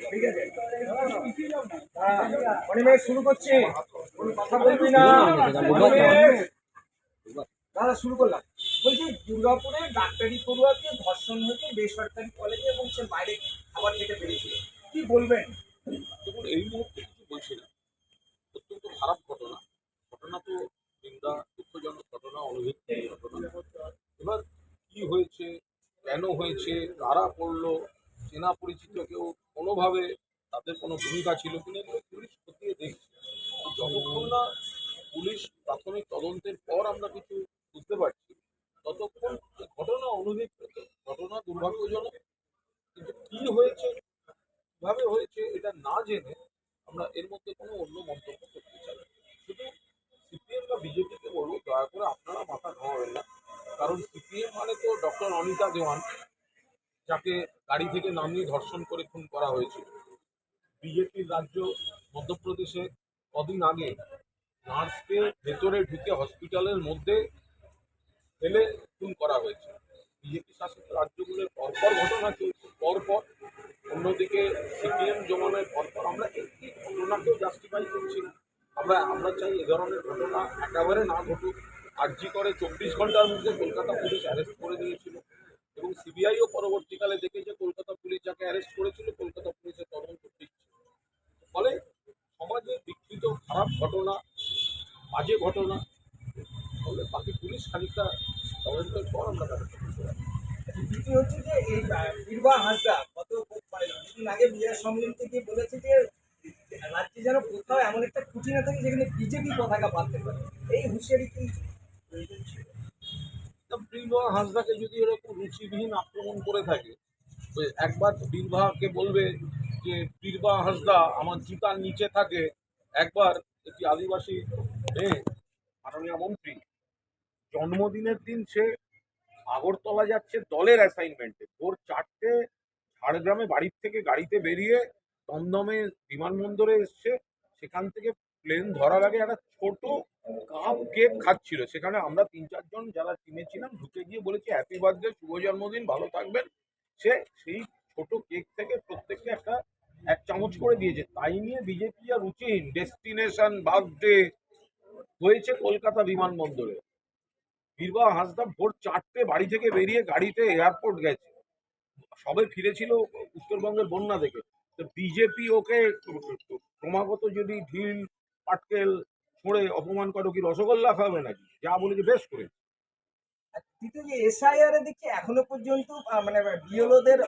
ঠিক আছে, অনিমেষ শুরু করছি। কোনো কথা বলবি না। দাদা শুরু করলাম। বলছি দুর্গাপুরে ডাক্তারি পড়ুয়াকে ধর্ষণ হয়েছে বেসরকারি কলেজে এবং সে বাইরে খাবার খেতে পেরেছিল, কি বলবেন? দেখুন, এই মুহূর্তে কিছু বলছি না। অত্যন্ত খারাপ ঘটনা। ঘটনা তো নিন্দা, দুঃখজনক ঘটনা, অনুভূতি ঘটনা। এবার কি হয়েছে, কেন হয়েছে, কারা করলো, চেনা পরিচিত কেউ কোনোভাবে তাদের কোনো ভূমিকা ছিল কিনা, এগুলো পুলিশ খতিয়ে দেখছে। তো যতক্ষণ না পুলিশ প্রাথমিক তদন্তের পর আমরা কিছু বুঝতে পারছি, ততক্ষণ ঘটনা অনুভূতি, ঘটনা দুর্ভাগ্যজনক। কিন্তু কি হয়েছে, কিভাবে হয়েছে, এটা না জেনে আমরা এর মধ্যে কোনো অন্য মন্তব্য করতে চাই না। শুধু সিপিএম বা বিজেপিকে বলবো, দয়া করে আপনারা মাথা ঘামাবেন না। কারণ সিপিএম মানে তো ডক্টর অনিতা দেওয়ান, যাকে গাড়ি থেকে নামিয়ে ধর্ষণ করে খুন করা হয়েছিল। বিজেপির রাজ্য মধ্যপ্রদেশে কদিন আগে নার্সকে ভেতরে ঢুকে হসপিটালের মধ্যে ফেলে খুন করা হয়েছে। বিজেপি শাসিত রাজ্যগুলোর পরপর ঘটনা চলছে পরপর। অন্যদিকে সিপিএম জমানায় পরপর আমরা একটি ঘটনাকেও জাস্টিফাই করছি না। আমরা চাই এ ধরনের ঘটনা একেবারে না ঘটুক। আরজি করে 24 ঘন্টার মধ্যে কলকাতা পুলিশ অ্যারেস্ট করে দিয়েছিল এবং সিবিআইও পরবর্তীকালে দেখেছে কলকাতা পুলিশ যাকে অ্যারেস্ট করেছিল কলকাতা পুলিশের তদন্ত ঠিক ছিল। ফলে সমাজে বিকৃত খারাপ ঘটনা, বাজে ঘটনা, ফলে বাকি পুলিশ খানিকটা তদন্তের পর আমরা তাদের করতে পারি। দ্বিতীয় হচ্ছে যে এই বীরবা হাঁসদা গত দুদিন আগে বিজয় সম্মেলন থেকে বলেছে যে রাজ্যে যেন কোথাও এমন একটা খুঁটি না থাকে যেখানে বিজেপি পতাকা বাঁধতে পারে, এই হুঁশিয়ারি কি প্রয়োজন ছিল? তা বীরবাহা হাঁসদাকে যদি এরকম রুচিবিহীন আক্রমণ করে থাকে, ওই একবার বীরবাহাকে বলবে যে বীরবাহা হাঁসদা আমার জুতার নিচে থাকে। একবার একটি আদিবাসী মেয়ে, মাননীয় মন্ত্রী, জন্মদিনের দিন সে আগরতলা যাচ্ছে দলের অ্যাসাইনমেন্টে, ভোর 4টে ঝাড়গ্রামে বাড়ির থেকে গাড়িতে বেরিয়ে দমদমে বিমানবন্দরে এসছে। সেখান থেকে প্লেন ধরার আগে একটা ছোট কাপ কেক খাচ্ছিল। সেখানে আমরা 3-4 জন যারা টিমে ছিলাম ঢুকে গিয়ে বলেছি হ্যাপি বার্থডে, শুভ জন্মদিন, ভালো থাকবেন। সে সেই ছোট কেক থেকে প্রত্যেককে একটা 1 চামচ করে দিয়েছে। তাই নিয়ে বিজেপি আর রুচিহীন ডেস্টিনেশন বার্থডে হয়েছে কলকাতা বিমানবন্দরে। বীরবাহা হাঁসদা ভোর 4টে বাড়ি থেকে বেরিয়ে গাড়িতে এয়ারপোর্ট গেছে, সবে ফিরেছিল উত্তরবঙ্গের বন্যা থেকে। তো বিজেপি ওকে ক্রমাগত যদি ঢিল পাটকেল ছুঁড়ে অপমান করো, কি রসগোল্লা খাবে নাকি? যা বলেছে বেশ করে। আর দ্বিতীয় যে এসআইআর এ দেখছি এখনো পর্যন্ত মানে বিএলওদের